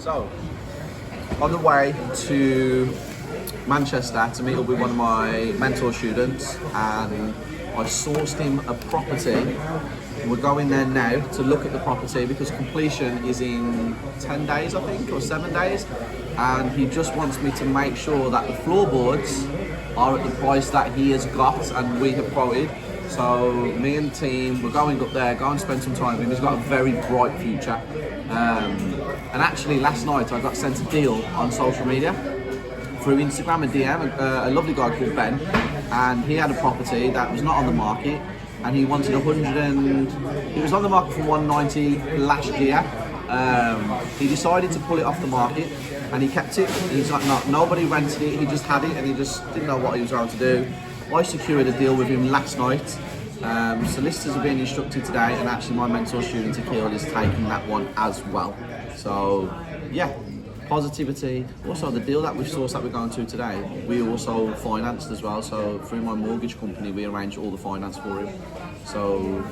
So, on the way to Manchester to meet up with one of my mentor students, and I sourced him a property. We're going there now to look at the property because completion is in 10 days, I think, or 7 days. And he just wants me to make sure that the floorboards are at the price that he has got and we have quoted. So me and the team, we're going up there, go and spend some time with him. He's got a very bright future. And actually last night I got sent a deal on social media through Instagram, a DM, a lovely guy called Ben, and he had a property that was not on the market, and he wanted 100 and, it was on the market for 190 last year. He decided to pull it off the market and he kept it. He's like, no, nobody rented it, he just had it and he just didn't know what he was going to do. I secured a deal with him last night. Solicitors are being instructed today, and actually my mentor student Akil is taking that one as well. So yeah, positivity. Also the deal that we've sourced that we're going to today, we also financed as well. So through my mortgage company, we arranged all the finance for him. So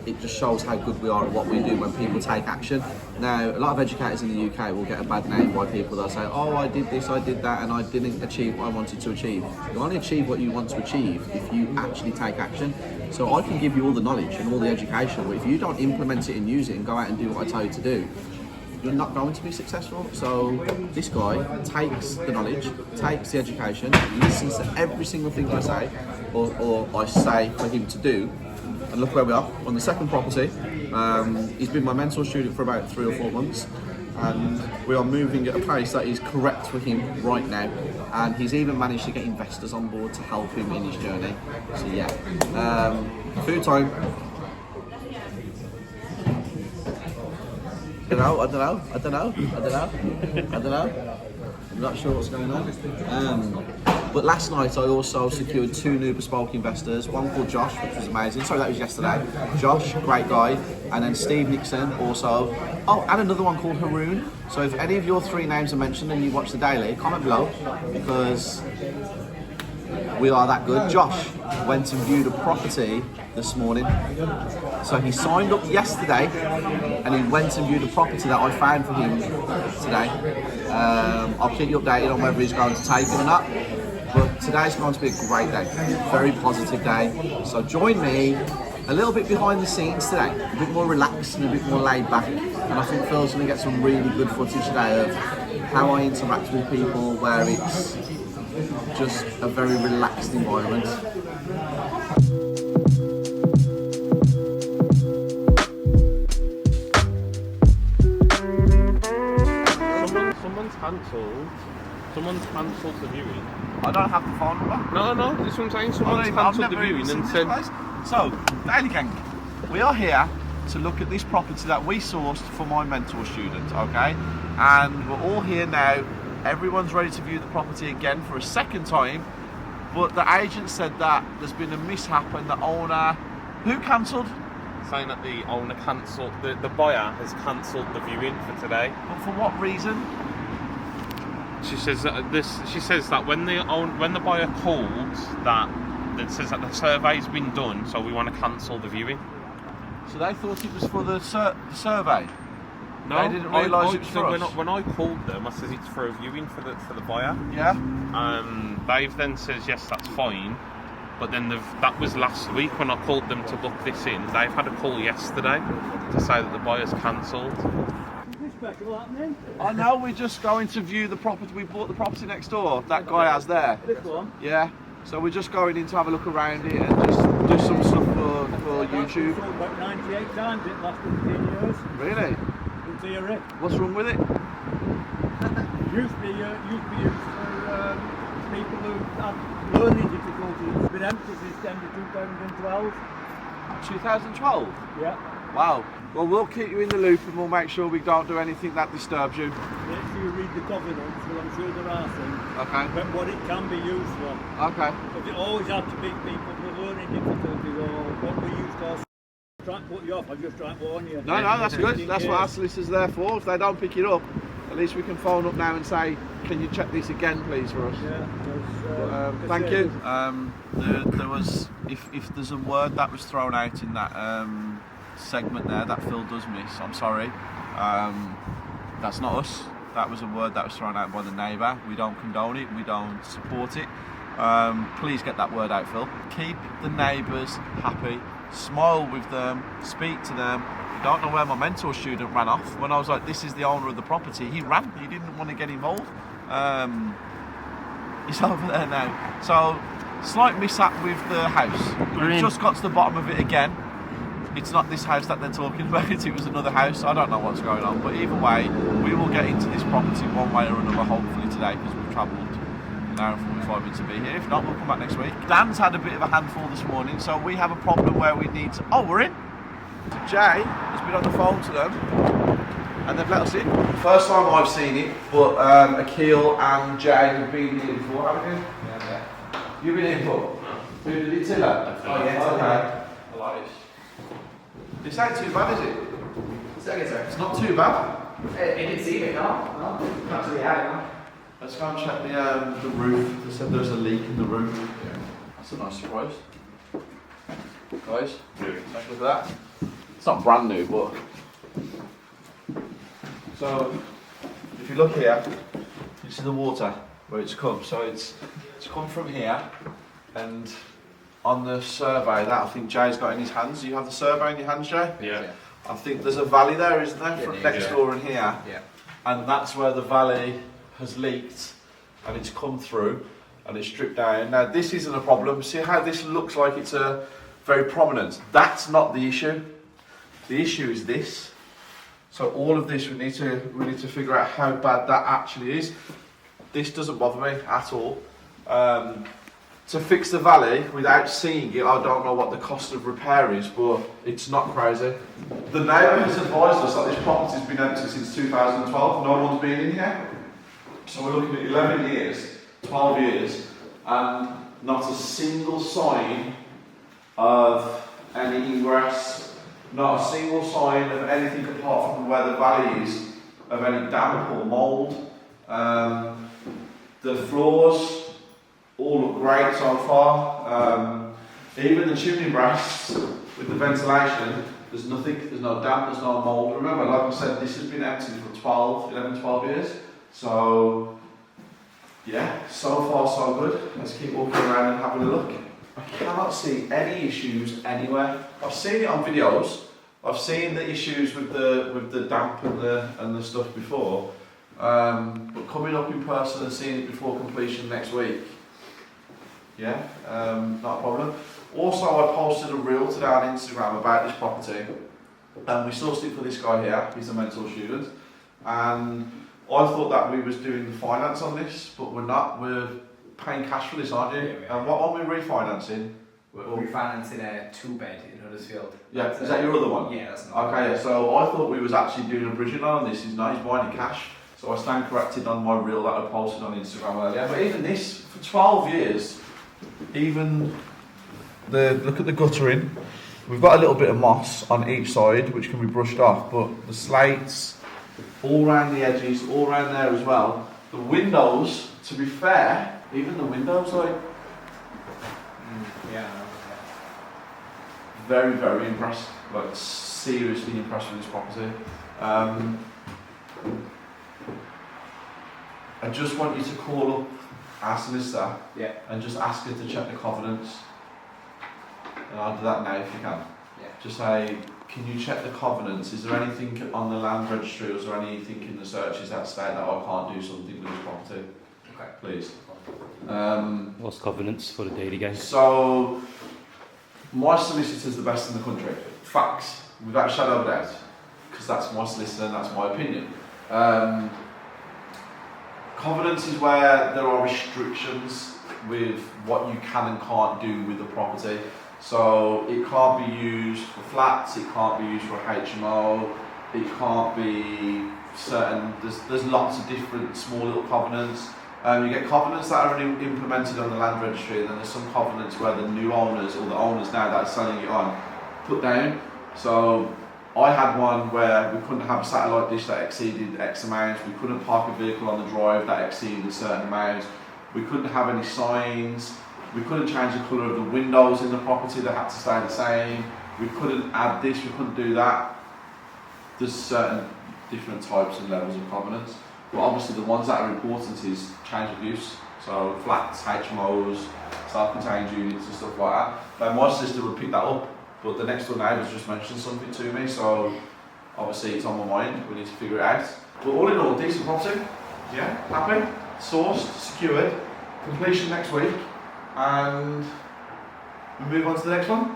it just shows how good we are at what we do when people take action. Now, a lot of educators in the UK will get a bad name by people that say, oh, I did this, I did that, and I didn't achieve what I wanted to achieve. You only achieve what you want to achieve if you actually take action. So I can give you all the knowledge and all the education, but if you don't implement it and use it and go out and do what I tell you to do, you're not going to be successful. So this guy takes the knowledge, takes the education, listens to every single thing I say, or I say for him to do. And look where we are on the second property. He's been my mentor student for about 3 or 4 months, and we are moving at a pace that is correct for him right now. And he's even managed to get investors on board to help him in his journey. So yeah, food time. I don't know. I'm not sure what's going on. But last night I also secured 2 new bespoke investors, one called Josh, which was amazing. Sorry, that was yesterday. Josh, great guy. And then Steve Nixon also. Oh, and another one called Haroon. So if any of your 3 names are mentioned and you watch the daily, comment below, because we are that good. Josh went and viewed a property this morning. So he signed up yesterday and he went and viewed a property that I found for him today. I'll keep you updated on whether he's going to take it or not. But today's going to be a great day, very positive day. So join me a little bit behind the scenes today, a bit more relaxed and a bit more laid back. And I think Phil's going to get some really good footage today of how I interact with people, where it's just a very relaxed environment. Someone's cancelled the viewing. I don't have the phone number. No, that's what I'm saying. Someone's cancelled the viewing and said... So, Daily Gang, we are here to look at this property that we sourced for my mentor student, okay? And we're all here now. Everyone's ready to view the property again for a second time. But the agent said that there's been a mishap and the owner... Who cancelled? Saying that the owner cancelled... The buyer has cancelled the viewing for today. But for what reason? She says that when the buyer called, that it says that the survey's been done, so we want to cancel the viewing. So they thought it was for the survey. No, they didn't realise it was for us. When I called them, I said it's for a viewing for the buyer. Yeah. They've then says yes, that's fine. But then that was last week when I called them to book this in. They've had a call yesterday to say that the buyer's cancelled. I know, we're just going to view the property. We bought the property next door that guy has there. This one? Yeah. So we're just going in to have a look around it and just do some stuff for YouTube. Sold about 98 times in the last 15 years. Really? In theory. What's wrong with it? Used to be used for people who have learning difficulties. It's been empty since December 2012. 2012? Yeah. Wow. Well, we'll keep you in the loop and we'll make sure we don't do anything that disturbs you. Make sure you read the covenants, well, I'm sure there are things. Okay. But what it can be used for. Okay. Because it always has to be people with learning difficulties or what we used to try and put you off. I just try and warn you. No, that's good. That's what our solicitor's there for. If they don't pick it up, at least we can phone up now and say, can you check this again, please, for us? Yeah. Thank you. There was, if there's a word that was thrown out in that segment there that Phil does miss, I'm sorry. That's not us. That was a word that was thrown out by the neighbour. We don't condone it. We don't support it. Please get that word out, Phil. Keep the neighbours happy. Smile with them. Speak to them. I don't know where my mentor student ran off. When I was like, this is the owner of the property, he ran. He didn't want to get involved. He's over there now. So, slight mishap with the house. We've just got to the bottom of it again. It's not this house that they're talking about, it was another house. I don't know what's going on, but either way, we will get into this property one way or another, hopefully today, because we've travelled an hour and 45 minutes to be here. If not, we'll come back next week. Dan's had a bit of a handful this morning, so we have a problem where we need to... Oh, we're in! Jay has been on the phone to them, and they've let us in. First time I've seen it, but Akil and Jay have been here before, haven't you? Yeah. You've been here before? Who did it, Tiller? Oh, yeah, okay. I like it. This ain't too bad, is it? It's not too bad. It didn't seem it, no. Not to the attic, no. Let's go and check the roof. They said there's a leak in the roof. Yeah. That's a nice surprise. Guys, take a look at that. It's not brand new, but... So, if you look here, you see the water, where it's come. So it's come from here, and on the survey that I think Jay's got in his hands. Do you have the survey in your hands, Jay? Yeah. I think there's a valley there, isn't there? From next door and here. Yeah. And that's where the valley has leaked, and it's come through, and it's stripped down. Now this isn't a problem. See how this looks like it's a very prominent. That's not the issue. The issue is this. So all of this we need to figure out how bad that actually is. This doesn't bother me at all. To fix the valley without seeing it, I don't know what the cost of repair is, but it's not crazy. The neighbour has advised us that this property's been empty since 2012. No one's been in here. So we're looking at 11 years, 12 years, and not a single sign of any ingress, not a single sign of anything apart from where the valley is, of any damp or mould. The floors all look great so far. Even the chimney breasts with the ventilation, there's nothing, there's no damp, there's no mould. Remember, like I said, this has been empty for 11, 12 years. So, yeah, so far so good. Let's keep walking around and having a look. I cannot see any issues anywhere. I've seen it on videos. I've seen the issues with the damp and the stuff before. But coming up in person and seeing it before completion next week, yeah, not a problem. Also, I posted a reel today on Instagram about this property, and we sourced it for this guy here. He's a mentor student, and I thought that we was doing the finance on this, but we're not. We're paying cash for this, aren't you? Yeah, And what are we refinancing? We're refinancing a 2-bed in Huddersfield. Yeah, is that your other one? Yeah, that's not Okay, yeah, so I thought we was actually doing a bridging loan on this. He's not, he's buying it cash. So I stand corrected on my reel that I posted on Instagram earlier. But even this, for 12 years, even look at the guttering. We've got a little bit of moss on each side, which can be brushed off, but the slates, all around the edges, all around there as well. The windows, to be fair, even the windows, like, yeah. very, very impressed. Like, seriously impressed with this property. I just want you to call up our solicitor, Yeah. and just ask her to check the covenants. And I'll do that now if you can. Yeah. Just say, can you check the covenants? Is there anything on the land registry, or is there anything in the searches that state that I can't do something with this property? Okay. Please. What's covenants for the daily game? So, my solicitor's the best in the country. Facts, without a shadow of a doubt. Because that's my solicitor and that's my opinion. Covenants is where there are restrictions with what you can and can't do with the property. So it can't be used for flats, it can't be used for a HMO, it can't be certain, there's lots of different small little covenants. You get covenants that are implemented on the land registry, and then there's some covenants where the new owners, or the owners now that are selling it on, put down. So I had one where we couldn't have a satellite dish that exceeded X amount, we couldn't park a vehicle on the drive that exceeded a certain amount, we couldn't have any signs, we couldn't change the colour of the windows in the property, they had to stay the same, we couldn't add this, we couldn't do that. There's certain different types and levels of covenants. But obviously the ones that are important is change of use. So flats, HMOs, self-contained units and stuff like that. Now my sister would pick that up, but the next door neighbours just mentioned something to me, so obviously it's on my mind, we need to figure it out. But all in all, decent property. Yeah, happy, sourced, secured, completion next week, and we move on to the next one.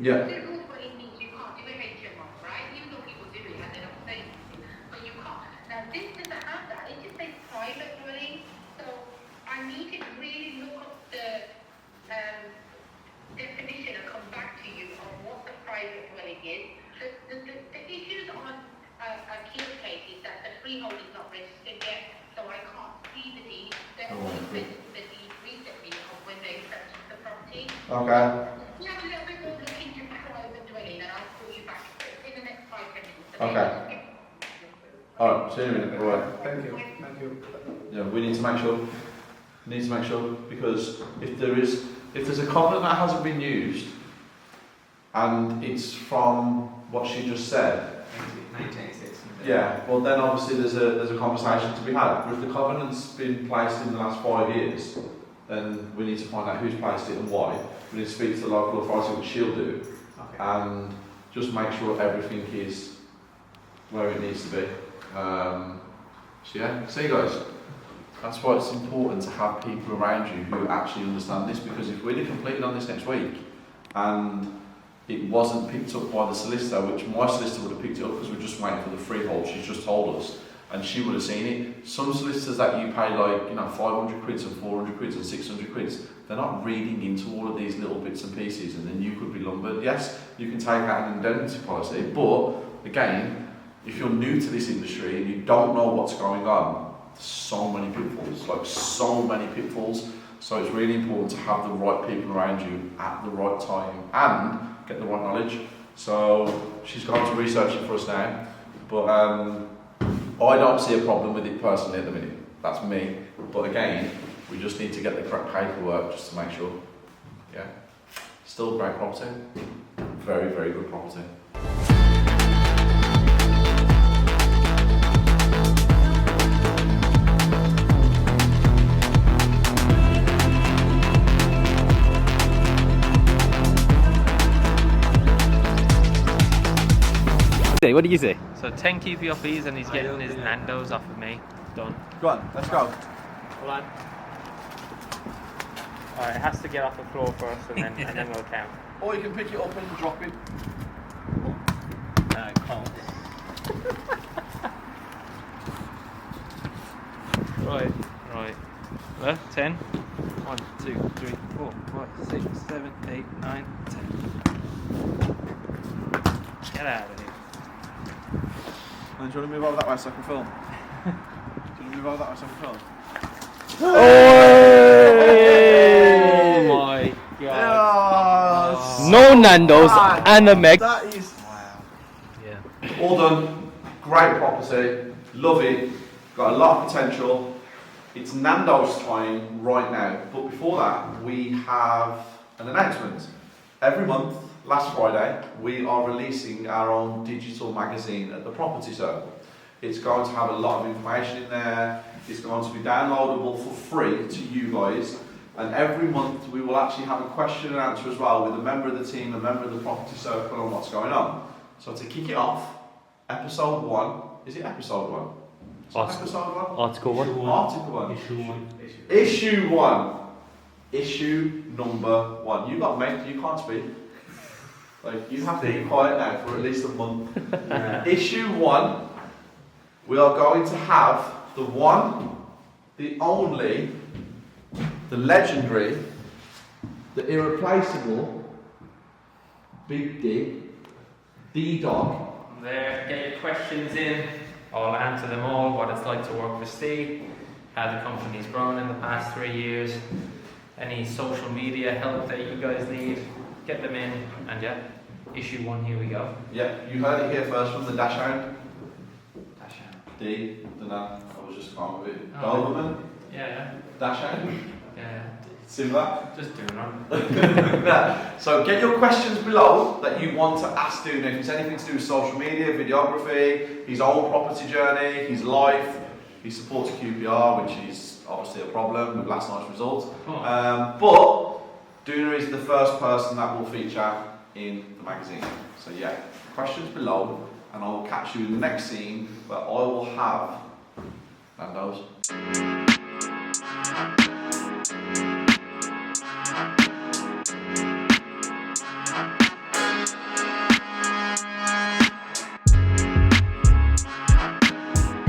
Yeah. Single dwelling means you can't do a HMO, right? Even though people do it and they don't say anything, but you can't. Now this doesn't have that. It just says private dwelling. So I need to really look up the definition and come back to you on what the private dwelling is. The issues on a Kiel case is that the freehold is not registered yet, so I can't see the deed. They're only registered the deed recently of when they purchased the property. Okay. We have a little bit more look into private dwelling and I'll call you back in the next 5 minutes. Okay. Alright, see you in a minute. Alright. Thank you. Thank you. Yeah, we need to make sure. Because if there's a covenant that hasn't been used, and it's from what she just said. 1986. Yeah. Well, then obviously there's a conversation to be had. But if the covenant's been placed in the last 5 years, then we need to find out who's placed it and why. We need to speak to the local authority, which she'll do, Okay. and just make sure everything is where it needs to be. So yeah, see guys, that's why it's important to have people around you who actually understand this, because if we'd have completed on this next week and it wasn't picked up by the solicitor, which my solicitor would have picked it up because we're just waiting for the freehold, she's just told us, and she would have seen it. Some solicitors that you pay like, 500 quid and 400 quid and 600 quid, they're not reading into all of these little bits and pieces, and then you could be lumbered. Yes, you can take out an indemnity policy, but again, if you're new to this industry and you don't know what's going on, so many pitfalls, so it's really important to have the right people around you at the right time and get the right knowledge. So she's going to research it for us now, but I don't see a problem with it personally at the minute. That's me. But again, we just need to get the correct paperwork just to make sure. Yeah. Still great property. Very, very good property. What did you say? So 10k for your fees and he's getting his Nando's off of me. Done. Go on, let's go. Hold on. Alright, it has to get off the floor first and then we'll count. Or you can pick it up and drop it. No, it can't. Right. Well, 10. 1, 2, 3, 4, 5, 6, 7, 8, 9, 10. Get out of here. And do you want to move over that way so I can film? Do you want to move over that way so I can film? Oh my god. Yes. No Nando's and a Meg. That is Yeah. all done. Great property. Love it. Got a lot of potential. It's Nando's time right now. But before that, we have an announcement. Every month, last Friday, we are releasing our own digital magazine at the Property Circle. It's going to have a lot of information in there. It's going to be downloadable for free to you guys. And every month we will actually have a question and answer as well with a member of the team, a member of the Property Circle on what's going on. So to kick it off, episode 1, is it episode 1? Episode 1? Article 1. Article 1. Issue 1. Issue number 1. You got mate, you can't speak. Like, you have to be quiet now for at least a month. Issue 1, we are going to have the one, the only, the legendary, the irreplaceable, Big Dick, D-Dog. There, get your questions in. I'll answer them all. What it's like to work for Steve. how the company's grown in the past 3 years, any social media help that you guys need, get them in, and yeah, issue 1, here we go. Yeah, you heard it here first from the dash hound. Dash out. D, dunno, I was just calm with it. Oh. Doberman, Yeah, dash hound, yeah. similar. Just doing it. Yeah. So get your questions below that you want to ask Duna. If it's anything to do with social media, videography, his own property journey, his life. He supports QPR, which is obviously a problem with last night's result. Oh. But Duna is the first person that will feature in the magazine. So yeah, questions below, and I will catch you in the next scene where I will have Nando's.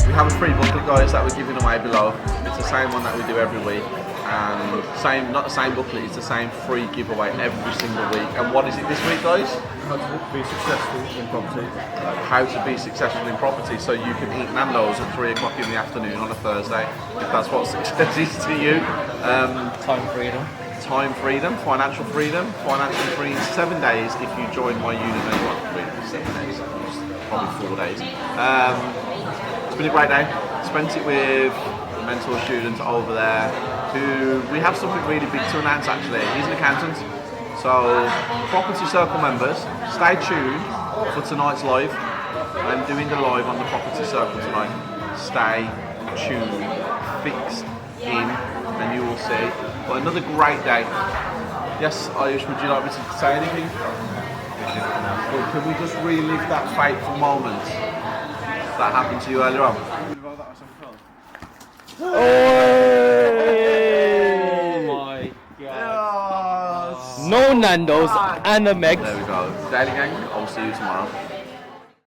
We have a free booklet, guys, that we're giving away below. It's the same one that we do every week, and not the same booklet, it's the same free giveaway every single week. And what is it this week, guys? How to be successful in property. How to be successful in property, so you can eat Nando's at 3 o'clock in the afternoon on a Thursday, if that's what success is to you. Time freedom. Time freedom, financial free in 7 days if you join my unit. Well, 7 days, probably 4 days. It's been a great day. Spent it with a mentor student over there who we have something really big to announce actually. He's an accountant. So Property Circle members, stay tuned for tonight's live. I'm doing a live on the Property Circle tonight. Stay tuned, fixed in, and you will see. But another great day. Yes, Ayush, would you like me to say anything? Or can we just relive that fateful moment that happened to you earlier on? Oh my god. No Nando's and a Meg. There we go. Daily gang, I'll see you tomorrow.